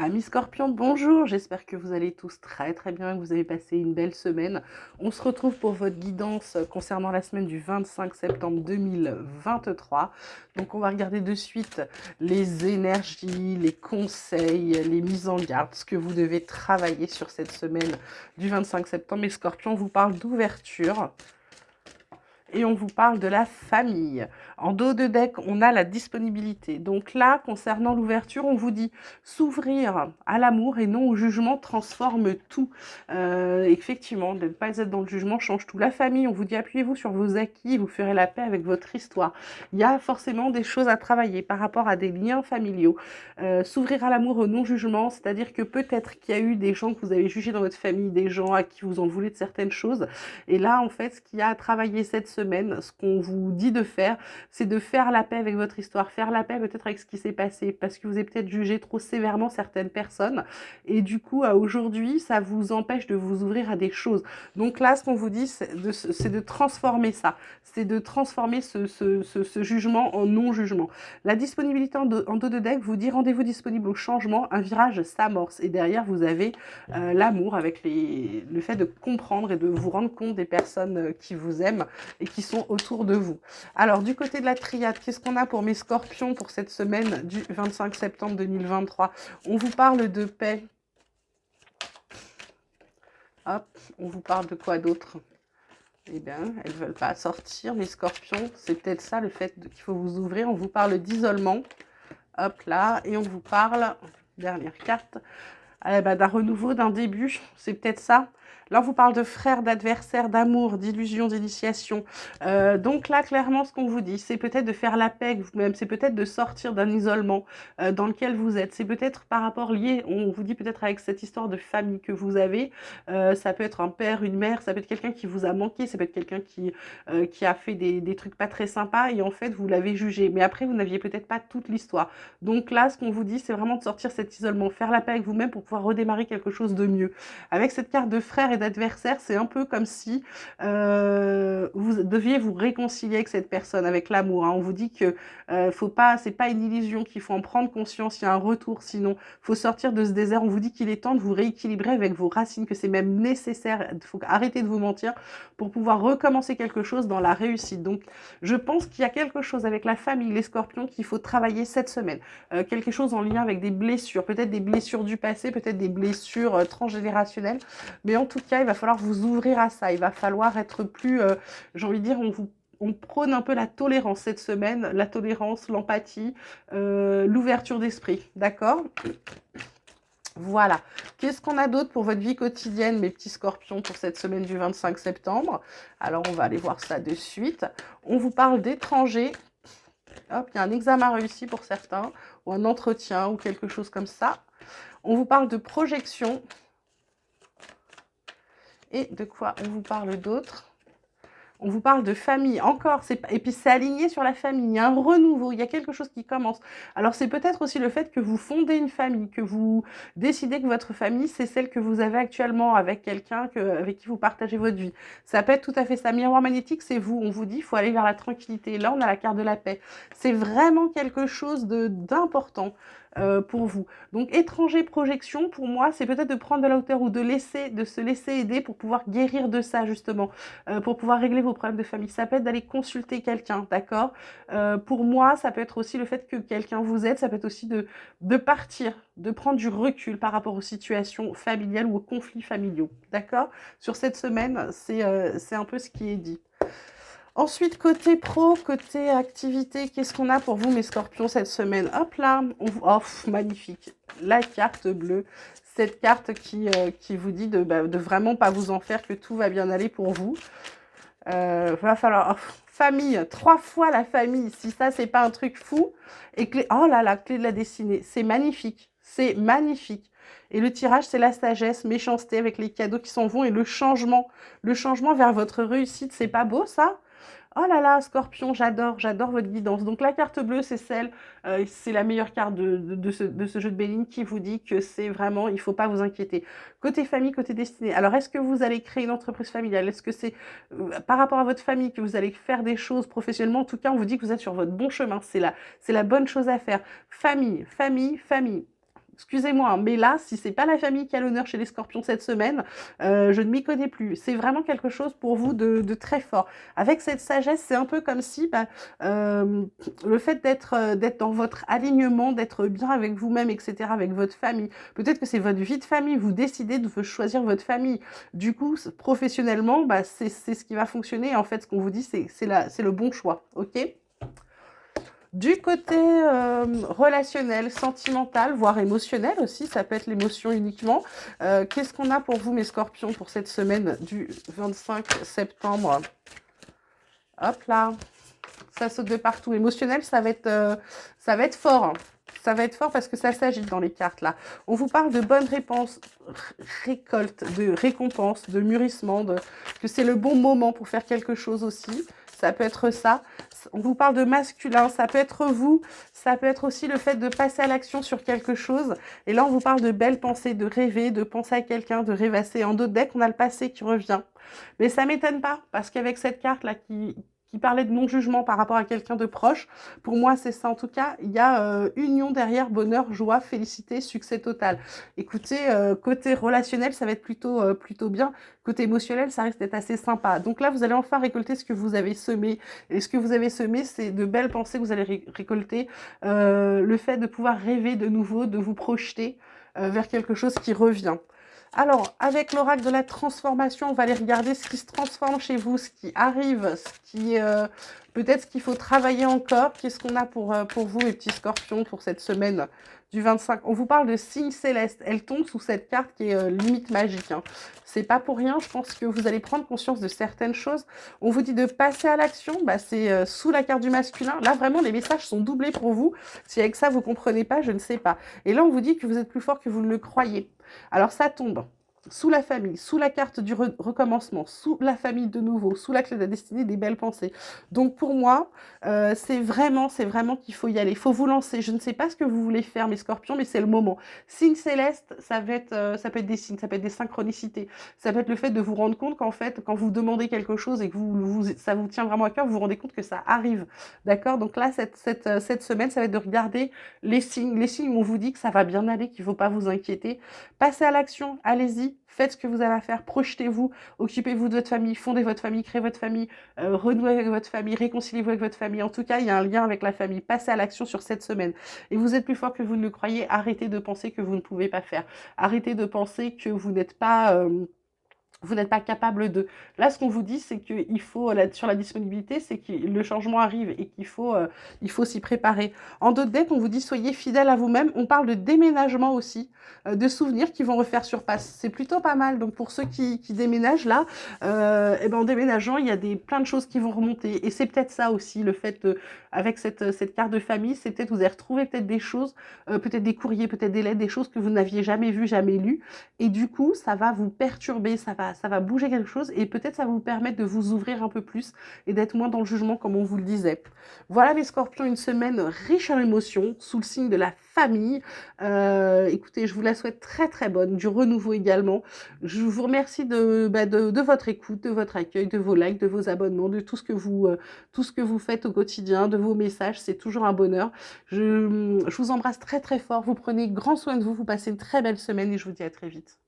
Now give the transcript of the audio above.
Amis Scorpions, bonjour, j'espère que vous allez tous très très bien, que vous avez passé une belle semaine. On se retrouve pour votre guidance concernant la semaine du 25 septembre 2023. Donc on va regarder de suite les énergies, les conseils, les mises en garde, ce que vous devez travailler sur cette semaine du 25 septembre. Et Scorpions, on vous parle d'ouverture. Et on vous parle de la famille. En dos de deck, on a la disponibilité. Donc là, concernant l'ouverture, on vous dit s'ouvrir à l'amour et non au jugement transforme tout. Effectivement, de ne pas être dans le jugement change tout. La famille, on vous dit appuyez-vous sur vos acquis, vous ferez la paix avec votre histoire. Il y a forcément des choses à travailler par rapport à des liens familiaux. S'ouvrir à l'amour au non-jugement, c'est-à-dire que peut-être qu'il y a eu des gens que vous avez jugés dans votre famille, des gens à qui vous en voulez de certaines choses. Et là, en fait, ce qu'il y a à travailler cette semaine, ce qu'on vous dit de faire, c'est de faire la paix avec votre histoire, faire la paix peut-être avec ce qui s'est passé, parce que vous avez peut-être jugé trop sévèrement certaines personnes, et du coup, aujourd'hui, ça vous empêche de vous ouvrir à des choses. Donc là, ce qu'on vous dit, c'est de transformer ça, c'est de transformer ce jugement en non-jugement. La disponibilité en dos de deck vous dit rendez-vous disponible au changement, un virage s'amorce, et derrière, vous avez l'amour avec le fait de comprendre et de vous rendre compte des personnes qui vous aiment et qui sont autour de vous. Alors, du côté de la triade, qu'est-ce qu'on a pour mes scorpions pour cette semaine du 25 septembre 2023? On vous parle de paix. Hop, on vous parle de quoi d'autre? Eh bien, elles ne veulent pas sortir, mes scorpions. C'est peut-être ça, le fait qu'il faut vous ouvrir. On vous parle d'isolement. Hop là, et on vous parle, dernière carte, d'un renouveau, d'un début, c'est peut-être ça. Là, on vous parle de frères, d'adversaires, d'amour, d'illusions, d'initiation. Donc là, clairement, ce qu'on vous dit, c'est peut-être de faire la paix avec vous-même, c'est peut-être de sortir d'un isolement dans lequel vous êtes. C'est peut-être par rapport lié, on vous dit peut-être avec cette histoire de famille que vous avez, ça peut être un père, une mère, ça peut être quelqu'un qui vous a manqué, ça peut être quelqu'un qui a fait des trucs pas très sympas et en fait, vous l'avez jugé. Mais après, vous n'aviez peut-être pas toute l'histoire. Donc là, ce qu'on vous dit, c'est vraiment de sortir cet isolement, faire la paix avec vous-même pour pouvoir redémarrer quelque chose de mieux. Avec cette carte de frère et d'adversaire, c'est un peu comme si vous deviez vous réconcilier avec cette personne, avec l'amour. Hein. On vous dit que faut pas, c'est pas une illusion, qu'il faut en prendre conscience, il y a un retour, sinon faut sortir de ce désert. On vous dit qu'il est temps de vous rééquilibrer avec vos racines, que c'est même nécessaire, il faut arrêter de vous mentir pour pouvoir recommencer quelque chose dans la réussite. Donc, je pense qu'il y a quelque chose avec la famille, les scorpions, qu'il faut travailler cette semaine. Quelque chose en lien avec des blessures, peut-être des blessures du passé, peut-être des blessures transgénérationnelles, mais en tout cas, il va falloir vous ouvrir à ça, il va falloir être plus, j'ai envie de dire, on prône un peu la tolérance cette semaine, la tolérance, l'empathie, l'ouverture d'esprit, d'accord? Voilà. Qu'est-ce qu'on a d'autre pour votre vie quotidienne, mes petits scorpions, pour cette semaine du 25 septembre? Alors, on va aller voir ça de suite. On vous parle d'étrangers. Hop, il y a un examen réussi pour certains, ou un entretien, ou quelque chose comme ça. On vous parle de projection. Et de quoi on vous parle d'autre? On vous parle de famille, encore, et puis c'est aligné sur la famille, il y a un renouveau, il y a quelque chose qui commence. Alors c'est peut-être aussi le fait que vous fondez une famille, que vous décidez que votre famille, c'est celle que vous avez actuellement avec quelqu'un avec qui vous partagez votre vie. Ça peut être tout à fait ça. Miroir magnétique, c'est vous, on vous dit, il faut aller vers la tranquillité. Là, on a la carte de la paix. C'est vraiment quelque chose d'important pour vous. Donc étranger projection, pour moi, c'est peut-être de prendre de la hauteur ou de se laisser aider pour pouvoir guérir de ça, justement. Pour pouvoir régler vos problèmes de famille. Ça peut être d'aller consulter quelqu'un, d'accord? Pour moi, ça peut être aussi le fait que quelqu'un vous aide, ça peut être aussi de partir, de prendre du recul par rapport aux situations familiales ou aux conflits familiaux, d'accord? Sur cette semaine, c'est un peu ce qui est dit. Ensuite, côté pro, côté activité, qu'est-ce qu'on a pour vous, mes scorpions, cette semaine? Hop là, oh, magnifique, la carte bleue. Cette carte qui vous dit de vraiment pas vous en faire, que tout va bien aller pour vous. Va falloir... Oh, famille, 3 fois la famille, si ça, c'est pas un truc fou. Et oh là là, clé de la destinée, c'est magnifique, c'est magnifique. Et le tirage, c'est la sagesse, méchanceté avec les cadeaux qui s'en vont et le changement vers votre réussite. C'est pas beau, ça? Oh là là, Scorpion, j'adore votre guidance. Donc la carte bleue, c'est c'est la meilleure carte de ce jeu de Béline qui vous dit que c'est vraiment, il ne faut pas vous inquiéter. Côté famille, côté destinée. Alors, est-ce que vous allez créer une entreprise familiale? Est-ce que c'est par rapport à votre famille que vous allez faire des choses professionnellement? En tout cas, on vous dit que vous êtes sur votre bon chemin. C'est la bonne chose à faire. Famille, famille, famille. Excusez-moi, hein, mais là, si c'est pas la famille qui a l'honneur chez les scorpions cette semaine, je ne m'y connais plus. C'est vraiment quelque chose pour vous de très fort. Avec cette sagesse, c'est un peu comme si le fait d'être dans votre alignement, d'être bien avec vous-même, etc., avec votre famille, peut-être que c'est votre vie de famille, vous décidez de choisir votre famille. Du coup, professionnellement, c'est ce qui va fonctionner. En fait, ce qu'on vous dit, c'est le bon choix, ok? Du côté relationnel, sentimental, voire émotionnel aussi, ça peut être l'émotion uniquement. Qu'est-ce qu'on a pour vous, mes scorpions, pour cette semaine du 25 septembre? Hop là, ça saute de partout. Émotionnel, ça va être fort. Hein. Ça va être fort parce que ça s'agite dans les cartes là. On vous parle de bonnes réponses, récolte, de récompense, de mûrissement, que c'est le bon moment pour faire quelque chose aussi. Ça peut être ça. On vous parle de masculin, ça peut être vous, ça peut être aussi le fait de passer à l'action sur quelque chose. Et là, on vous parle de belles pensées, de rêver, de penser à quelqu'un, de rêvasser. En d'autres decks, on a le passé qui revient. Mais ça m'étonne pas, parce qu'avec cette carte-là qui parlait de non-jugement par rapport à quelqu'un de proche, pour moi, c'est ça en tout cas. Il y a union derrière, bonheur, joie, félicité, succès total. Écoutez, côté relationnel, ça va être plutôt bien. Côté émotionnel, ça risque d'être assez sympa. Donc là, vous allez enfin récolter ce que vous avez semé. Et ce que vous avez semé, c'est de belles pensées que vous allez récolter. Le fait de pouvoir rêver de nouveau, de vous projeter vers quelque chose qui revient. Alors, avec l'oracle de la transformation, on va aller regarder ce qui se transforme chez vous, ce qui arrive, peut-être ce qu'il faut travailler encore. Qu'est-ce qu'on a pour vous, mes petits scorpions, pour cette semaine du 25? On vous parle de signes célestes. Elle tombe sous cette carte qui est limite magique. Hein. C'est pas pour rien, je pense que vous allez prendre conscience de certaines choses. On vous dit de passer à l'action, c'est sous la carte du masculin. Là, vraiment, les messages sont doublés pour vous. Si avec ça, vous comprenez pas, je ne sais pas. Et là, on vous dit que vous êtes plus fort que vous ne le croyez. Alors ça tombe sous la famille, sous la carte du recommencement, sous la famille de nouveau, sous la clé de la destinée, des belles pensées. Donc pour moi, c'est vraiment qu'il faut y aller, il faut vous lancer. Je ne sais pas ce que vous voulez faire, mes scorpions, mais c'est le moment. Signe céleste, ça peut être des signes, ça peut être des synchronicités, ça peut être le fait de vous rendre compte qu'en fait, quand vous demandez quelque chose et que ça vous tient vraiment à cœur, vous vous rendez compte que ça arrive. D'accord? Donc là, cette semaine, ça va être de regarder les signes où on vous dit que ça va bien aller, qu'il ne faut pas vous inquiéter. Passez à l'action, allez-y, faites ce que vous avez à faire, projetez-vous, occupez-vous de votre famille, fondez votre famille, créez votre famille, renouez avec votre famille, réconciliez-vous avec votre famille. En tout cas, il y a un lien avec la famille. Passez à l'action sur cette semaine. Et vous êtes plus fort que vous ne le croyez. Arrêtez de penser que vous ne pouvez pas faire. Arrêtez de penser que vous n'êtes pas capable de. Là, ce qu'on vous dit, c'est qu'il faut, sur la disponibilité, c'est que le changement arrive et qu'il faut s'y préparer. En d'autres decks, on vous dit soyez fidèle à vous-même. On parle de déménagement aussi, de souvenirs qui vont refaire surface. C'est plutôt pas mal. Donc, pour ceux qui déménagent là, en déménageant, il y a plein de choses qui vont remonter. Et c'est peut-être ça aussi, le fait, avec cette carte de famille, c'est peut-être vous avez retrouvé peut-être des choses, peut-être des courriers, peut-être des lettres, des choses que vous n'aviez jamais vues, jamais lues. Et du coup, ça va vous perturber, ça va bouger quelque chose et peut-être ça va vous permettre de vous ouvrir un peu plus et d'être moins dans le jugement comme on vous le disait. Voilà les scorpions, une semaine riche en émotions, sous le signe de la famille. Écoutez, je vous la souhaite très très bonne, du renouveau également. Je vous remercie de votre écoute, de votre accueil, de vos likes, de vos abonnements, de tout ce que vous faites au quotidien, de vos messages, c'est toujours un bonheur. Je vous embrasse très très fort, vous prenez grand soin de vous, vous passez une très belle semaine et je vous dis à très vite.